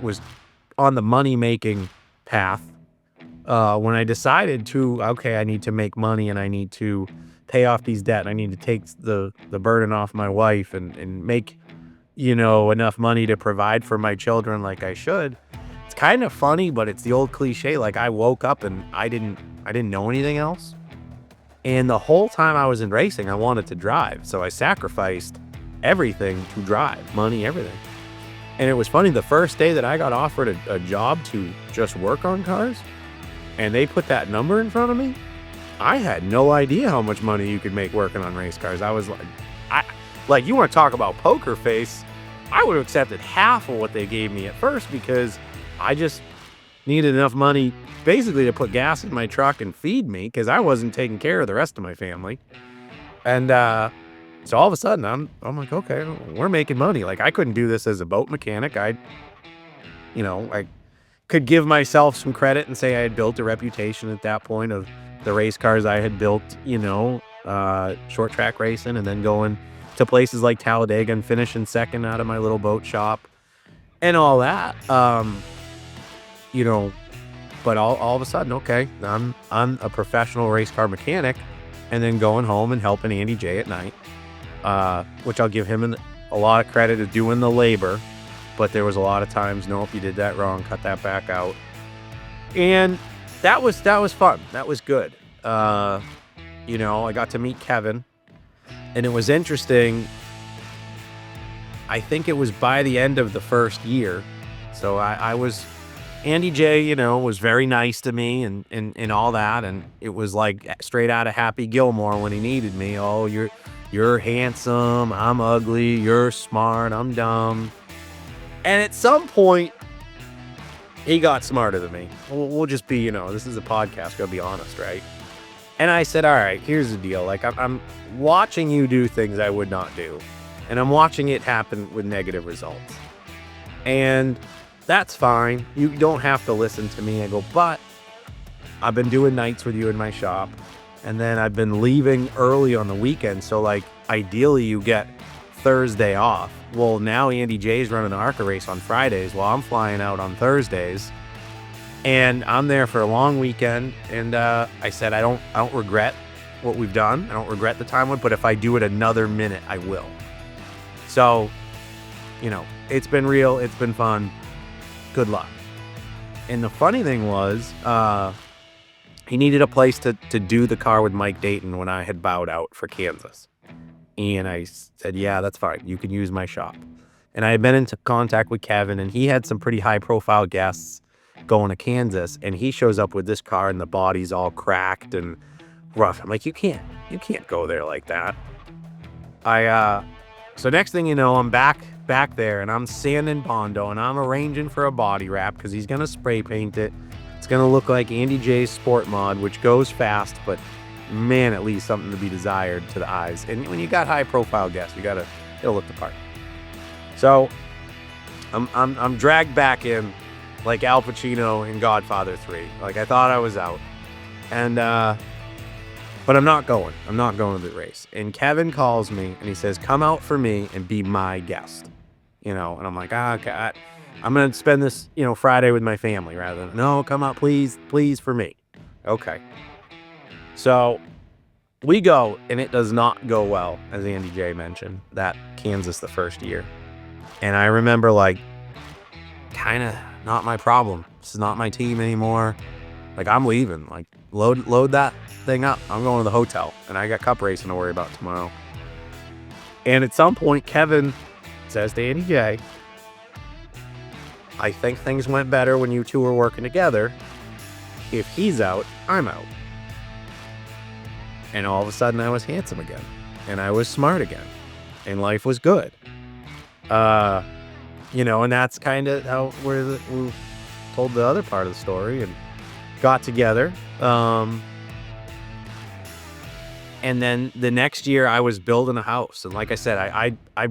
was on the money making path. When I decided I need to make money, and I need to pay off these debt. I need to take the burden off my wife and make, enough money to provide for my children like I should. It's kind of funny, but it's the old cliche. Like, I woke up and I didn't know anything else. And the whole time I was in racing, I wanted to drive. So I sacrificed everything to drive, money, everything. And it was funny, the first day that I got offered a job to just work on cars, and they put that number in front of me, I had no idea how much money you could make working on race cars. I was like, you want to talk about poker face? I would have accepted half of what they gave me at first because I just needed enough money basically to put gas in my truck and feed me because I wasn't taking care of the rest of my family. And so all of a sudden I'm like, okay, we're making money. Like I couldn't do this as a boat mechanic. I could give myself some credit and say I had built a reputation at that point of the race cars I had built, short track racing, and then going to places like Talladega and finishing second out of my little boat shop and all that. But all of a sudden, okay, I'm a professional race car mechanic, and then going home and helping Andy J at night, which I'll give him a lot of credit of doing the labor. But there was a lot of times, nope, you did that wrong, cut that back out. And that was fun. That was good. I got to meet Kevin, and it was interesting. I think it was by the end of the first year. So Andy J, was very nice to me and all that. And it was like straight out of Happy Gilmore when he needed me. Oh, you're handsome, I'm ugly, you're smart, I'm dumb. And at some point, he got smarter than me. We'll just be, this is a podcast, gotta be honest, right? And I said, all right, here's the deal. Like, I'm watching you do things I would not do. And I'm watching it happen with negative results. And that's fine. You don't have to listen to me. I go, but I've been doing nights with you in my shop. And then I've been leaving early on the weekend. So, like, ideally, you get Thursday off. Well, now Andy J's running the ARCA race on Fridays while I'm flying out on Thursdays, and I'm there for a long weekend. And I said I don't regret what we've done. I don't regret the time, but if I do it another minute, I will. So, it's been real. It's been fun. Good luck. And the funny thing was, he needed a place to do the car with Mike Dayton when I had bowed out for Kansas. And I said, yeah, that's fine. You can use my shop. And I had been into contact with Kevin, and he had some pretty high profile guests going to Kansas. And he shows up with this car and the body's all cracked and rough. I'm like, you can't go there like that. So next thing you know, I'm back there, and I'm sanding Bondo, and I'm arranging for a body wrap because he's going to spray paint it. It's going to look like Andy J's Sport Mod, which goes fast, but man, at least something to be desired to the eyes. And when you got high profile guests, it'll look the part. So I'm dragged back in like Al Pacino in Godfather 3. Like I thought I was out. And but I'm not going to the race. And Kevin calls me and he says, come out for me and be my guest. And I'm like, okay, I'm going to spend this, Friday with my family rather than, no, come out, please for me. Okay. So we go, and it does not go well, as Andy J mentioned, that Kansas the first year. And I remember, like, kind of not my problem. This is not my team anymore. Like, I'm leaving. Like, load that thing up. I'm going to the hotel, and I got cup racing to worry about tomorrow. And at some point, Kevin says to Andy J, I think things went better when you two were working together. If he's out, I'm out. And all of a sudden I was handsome again, and I was smart again, and life was good. And that's kind of how we told the other part of the story and got together. And then the next year I was building a house. And like I said, I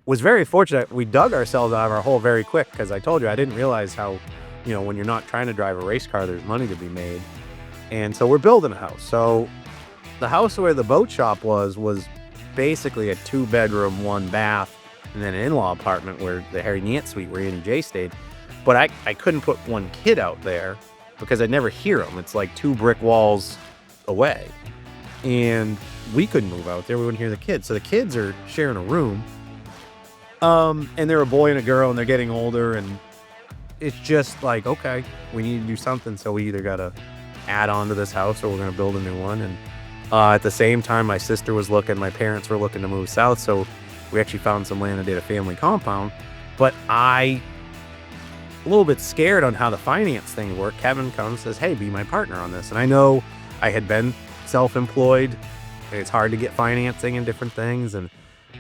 was very fortunate. We dug ourselves out of our hole very quick because I told you, I didn't realize how, when you're not trying to drive a race car, there's money to be made. And so we're building a house. So the house where the boat shop was basically a 2-bedroom, 1-bath, and then an in-law apartment where the Harry Nant suite where Andy J stayed. But I couldn't put one kid out there because I'd never hear them. It's like 2 brick walls away. And we couldn't move out there. We wouldn't hear the kids. So the kids are sharing a room. And they're a boy and a girl, and they're getting older. And it's just like, okay, we need to do something. So we either got to add on to this house or we're going to build a new one. And at the same time, my sister was looking, my parents were looking to move south. So we actually found some land and did a family compound. But a little bit scared on how the finance thing worked. Kevin comes and says, hey, be my partner on this. And I know I had been self-employed, and it's hard to get financing and different things. And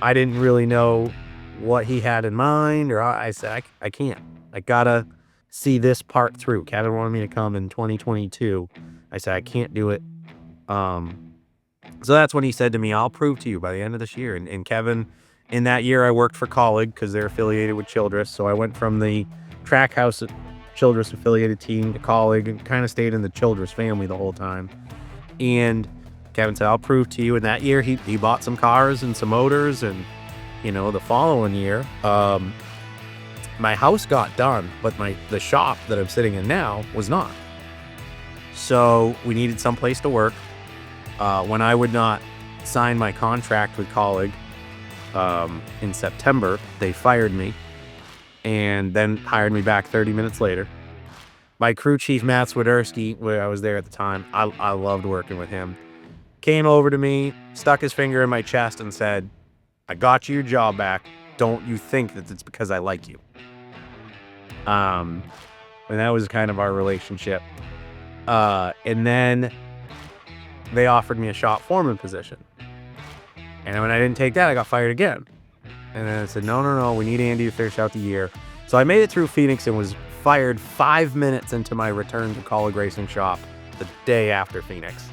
I didn't really know what he had in mind, or I said, I can't. I gotta see this part through. Kevin wanted me to come in 2022. I said, I can't do it. So that's when he said to me, I'll prove to you by the end of this year. And Kevin, in that year, I worked for Colleague because they're affiliated with Childress. So I went from the track house Childress affiliated team to Colleague and kind of stayed in the Childress family the whole time. And Kevin said, I'll prove to you. And that year, he bought some cars and some motors. And, the following year, my house got done, but the shop that I'm sitting in now was not. So we needed someplace to work. When I would not sign my contract with Colleague in September, they fired me and then hired me back 30 minutes later. My crew chief, Matt Swiderski, where I was there at the time, I loved working with him, came over to me, stuck his finger in my chest and said, I got you your job back. Don't you think that it's because I like you? And that was kind of our relationship. And then they offered me a shop foreman position. And when I didn't take that, I got fired again. And then I said, no, we need Andy to finish out the year. So I made it through Phoenix and was fired 5 minutes into my return to Colleague Racing Shop the day after Phoenix.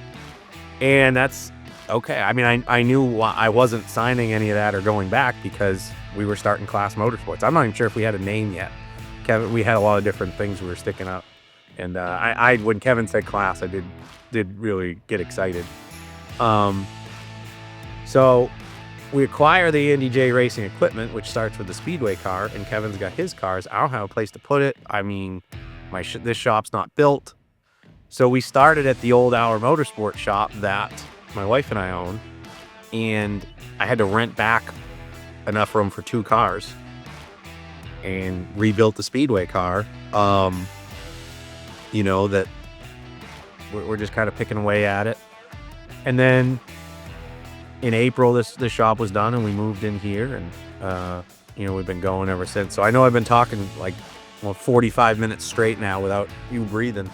And that's okay. I mean, I knew I wasn't signing any of that or going back because we were starting Klas Motorsports. I'm not even sure if we had a name yet. Kevin, we had a lot of different things we were sticking up. And I when Kevin said Klas, I did really get excited. So we acquire the Andy J Racing equipment, which starts with the Speedway car, and Kevin's got his cars. I don't have a place to put it. I mean, this shop's not built. So we started at the old Hour Motorsports shop that my wife and I own, and I had to rent back enough room for 2 cars and rebuilt the Speedway car. That we're just kind of picking away at it. And then in April, this shop was done and we moved in here, and we've been going ever since. So I know I've been talking 45 minutes straight now without you breathing.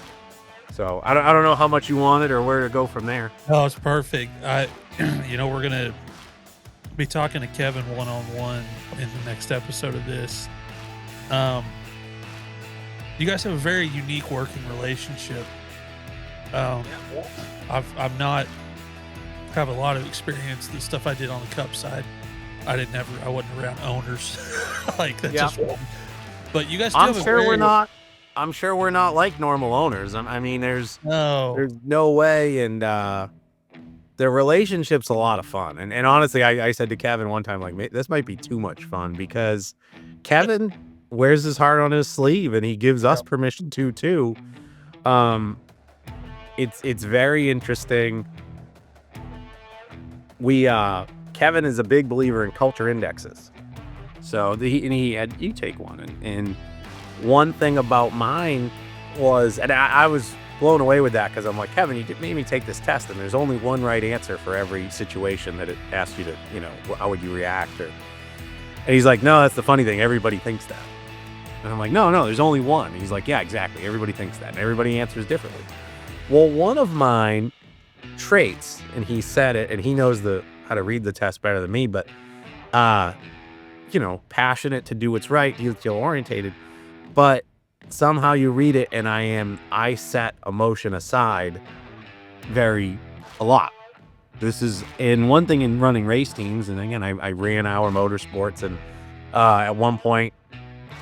So I don't know how much you wanted or where to go from there. Oh, it's perfect. We're gonna be talking to Kevin one-on-one in the next episode of this. You guys have a very unique working relationship. I've not have a lot of experience. The stuff I did on the Cup side, I wasn't around owners like that. Yeah. But you guys do I'm sure we're not like normal owners. I mean, there's no way. And the relationship's a lot of fun. And honestly, I said to Kevin one time, this might be too much fun because Kevin wears his heart on his sleeve and he gives us permission to too. It's very interesting. Kevin is a big believer in culture indexes. So you take one, and one thing about mine was, and I was blown away with that because I'm like, Kevin, you made me take this test, and there's only one right answer for every situation that it asks you to, how would you react? And he's like, no, that's the funny thing. Everybody thinks that. And I'm like, no, there's only one. And he's like, yeah, exactly. Everybody thinks that. And everybody answers differently. Well, one of mine traits, and he said it, and he knows how to read the test better than me, but, passionate to do what's right, detail orientated, but somehow you read it, and I set emotion aside a lot. This is, and one thing in running race teams, and again, I ran Hour Motorsports, and at one point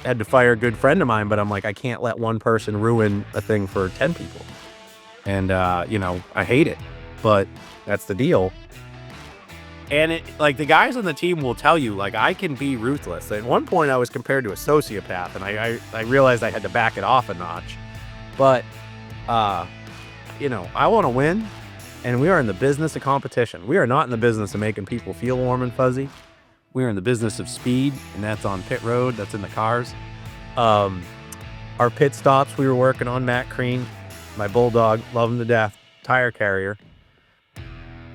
had to fire a good friend of mine, but I'm like, I can't let one person ruin a thing for 10 people. And, I hate it, but that's the deal. And the guys on the team will tell you, I can be ruthless. At one point I was compared to a sociopath, and I realized I had to back it off a notch. But, I want to win, and we are in the business of competition. We are not in the business of making people feel warm and fuzzy. We are in the business of speed, and that's on pit road. That's in the cars. Our pit stops, we were working on Matt Crean, my bulldog, love him to death, tire carrier.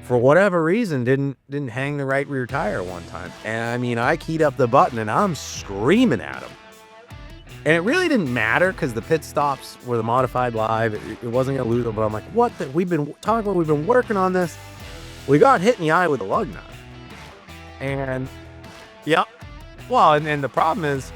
For whatever reason, didn't hang the right rear tire one time. And I mean, I keyed up the button and I'm screaming at him. And it really didn't matter because the pit stops were the modified live. It wasn't going to lose them, but I'm like, we've been working on this. We got hit in the eye with a lug nut. And, yep, Well, and the problem is,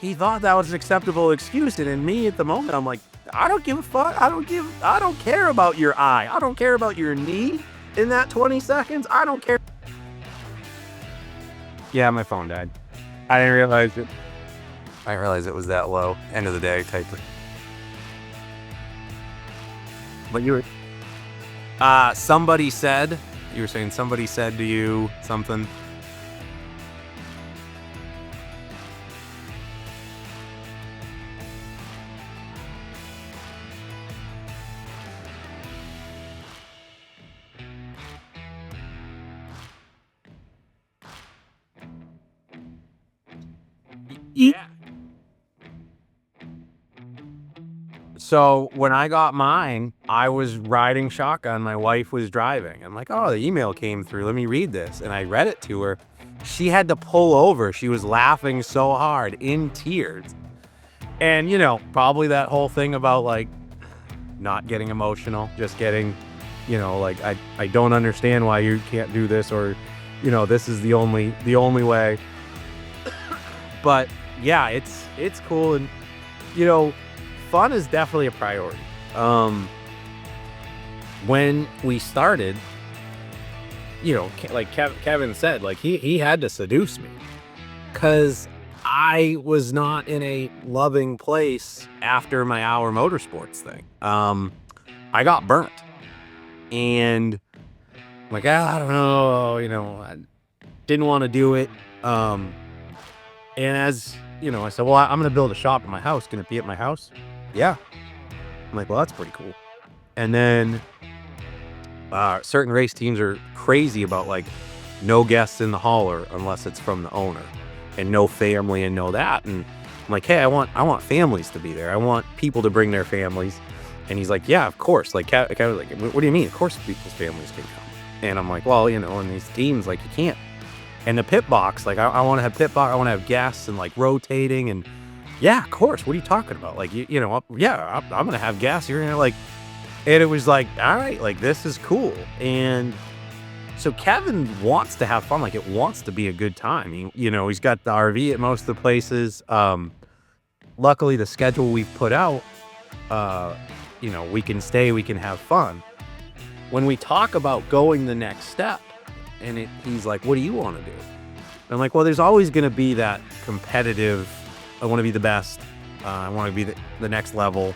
he thought that was an acceptable excuse, and in me at the moment, I'm like, I don't give a fuck. I don't care about your eye. I don't care about your knee in that 20 seconds. I don't care. Yeah, my phone died. I didn't realize it. I didn't realize it was that low. End of the day type of. But you were, somebody said, you were saying somebody said to you something. Yeah. So when I got mine, I was riding shotgun. My wife was driving. I'm like, oh, the email came through. Let me read this. And I read it to her. She had to pull over. She was laughing so hard, in tears. And, you know, probably that whole thing about like not getting emotional, just getting, you know, like, I don't understand why you can't do this, or, you know, this is the only way. But yeah, it's cool. And, you know, fun is definitely a priority. When we started, you know, like Kevin said, like he had to seduce me, because I was not in a loving place after my Hour Motorsports thing. I got burnt, and I'm like, I don't know, you know, I didn't want to do it. And as you know, I said, well, I'm going to build a shop at my house. Can it be at my house? Yeah. I'm like, well, that's pretty cool. And then certain race teams are crazy about like no guests in the hauler unless it's from the owner, and no family and no that. And I'm like, hey, I want families to be there. I want people to bring their families. And he's like, yeah, of course. Like, Kev was like, what do you mean? Of course people's families can come. And I'm like, well, you know, in these teams, like, you can't. And the pit box, like, I want to have pit box. I want to have guests and like rotating. And yeah, of course. What are you talking about? Like, you know, yeah, I'm going to have guests. You're going to like, and it was like, all right, like, this is cool. And so Kevin wants to have fun. Like, it wants to be a good time. You know, he's got the RV at most of the places. Luckily the schedule we've put out, you know, we can stay, we can have fun. When we talk about going the next step, and he's like, what do you want to do? And I'm like, well, there's always going to be that competitive, I want to be the best. I want to be the next level,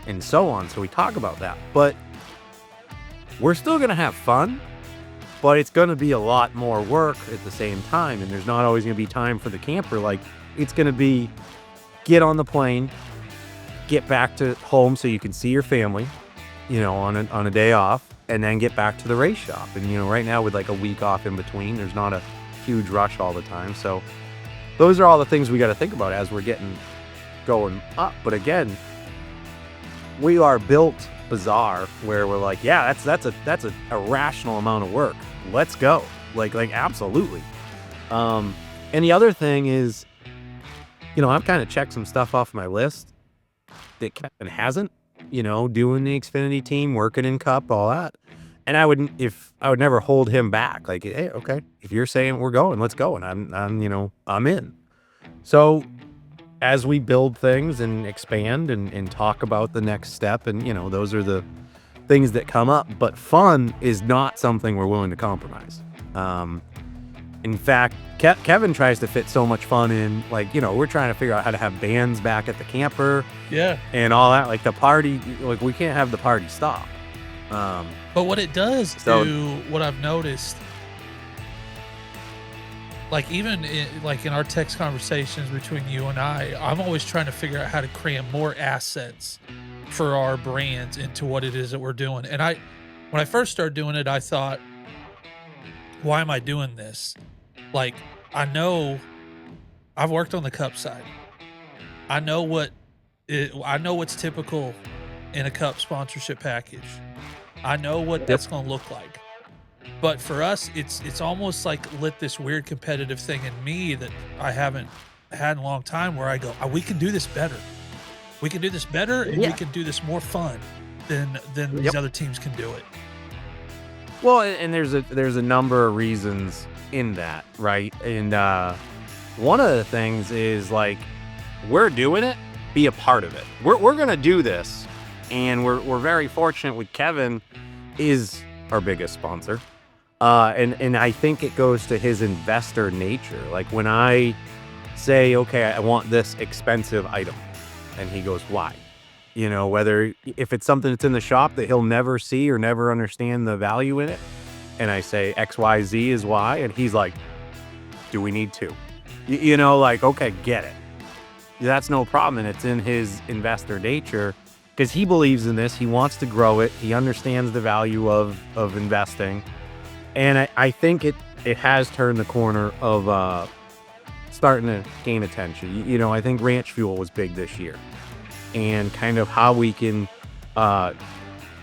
and so on. So we talk about that, but we're still going to have fun, but it's going to be a lot more work at the same time. And there's not always going to be time for the camper. Like, it's going to be get on the plane, get back to home so you can see your family, you know, on a day off, and then get back to the race shop. And, you know, right now with like a week off in between, there's not a huge rush all the time. So those are all the things we got to think about as we're going up. But again, we are built bizarre where we're like, yeah, that's a rational amount of work. Let's go. Like absolutely. And the other thing is, you know, I've kind of checked some stuff off my list that Kevin hasn't, you know, doing the Xfinity team, working in Cup, all that. And I would never hold him back. Like, hey, okay, if you're saying we're going, let's go. And I'm in. So as we build things and expand and talk about the next step, and, you know, those are the things that come up, but fun is not something we're willing to compromise. In fact, Kevin tries to fit so much fun in, like, you know, we're trying to figure out how to have bands back at the camper. Yeah. And all that, like the party, like we can't have the party stop. But what it does do, what I've noticed, like even in our text conversations between you and I'm always trying to figure out how to cram more assets for our brands into what it is that we're doing. And when I first started doing it, I thought, why am I doing this? Like, I know I've worked on the Cup side. I know what's typical in a Cup sponsorship package. I know what that's going to look like. But for us, it's almost like lit this weird competitive thing in me that I haven't had in a long time, where I go, we can do this better. We can do this better, and we can do this more fun than these other teams can do it. Well, and there's a number of reasons in that, right? And one of the things is like, we're doing it, be a part of it. We're gonna do this, and we're very fortunate with Kevin is our biggest sponsor, and I think it goes to his investor nature. Like when I say, okay, I want this expensive item, and he goes, why? You know, whether if it's something that's in the shop that he'll never see or never understand the value in it, and I say XYZ is why, and he's like, do we need to? You know, like, okay, get it. That's no problem, and it's in his investor nature because he believes in this. He wants to grow it. He understands the value of investing, and I think it has turned the corner of starting to gain attention. You know, I think ranch fuel was big this year, and kind of how we can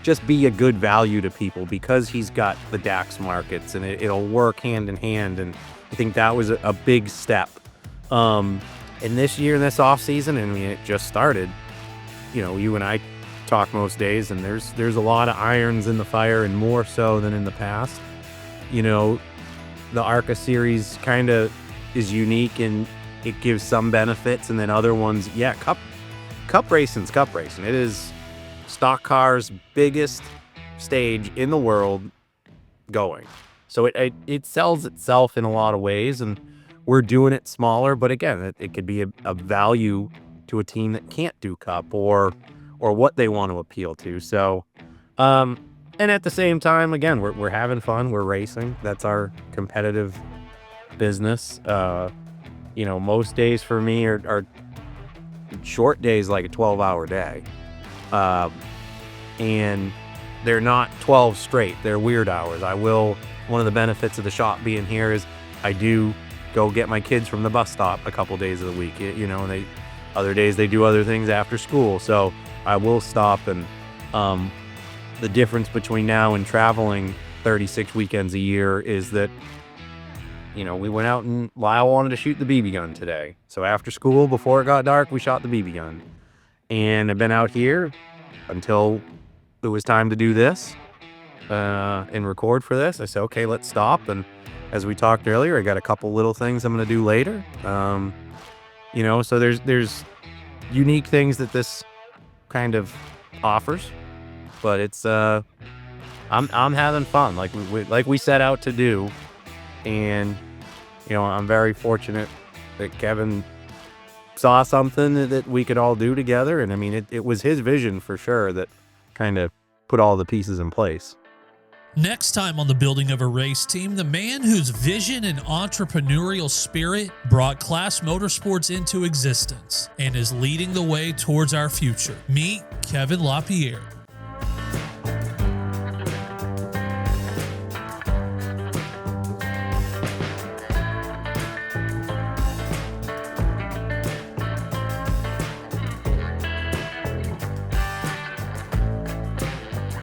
just be a good value to people because he's got the DAX markets, and it'll work hand in hand. And I think that was a big step. And this year, in this off season, I mean, it just started. You know, you and I talk most days, and there's a lot of irons in the fire, and more so than in the past. You know, the ARCA series kind of is unique, and it gives some benefits, and then other ones, yeah, cup racing's cup racing. It is stock cars' biggest stage in the world going. So it sells itself in a lot of ways, and we're doing it smaller, but again, it could be a value to a team that can't do cup or what they want to appeal to. So, and at the same time, again, we're having fun. We're racing. That's our competitive business. You know, most days for me are short days, like a 12-hour day. And they're not 12 straight. They're weird hours. One of the benefits of the shop being here is I do go get my kids from the bus stop a couple days of the week, you know, and other days they do other things after school. So I will stop, and the difference between now and traveling 36 weekends a year is that, you know, we went out and Lyle wanted to shoot the BB gun today. So after school, before it got dark, we shot the BB gun. And I've been out here until it was time to do this and record for this. I said, okay, let's stop. And as we talked earlier, I got a couple little things I'm going to do later. You know, so there's unique things that this kind of offers, but it's I'm having fun, like we set out to do. And you know, I'm very fortunate that Kevin saw something that we could all do together. And I mean, it was his vision for sure that kind of put all the pieces in place. Next time on the Building of a Race Team, the man whose vision and entrepreneurial spirit brought Klas Motorsports into existence and is leading the way towards our future. Meet Kevin LaPierre.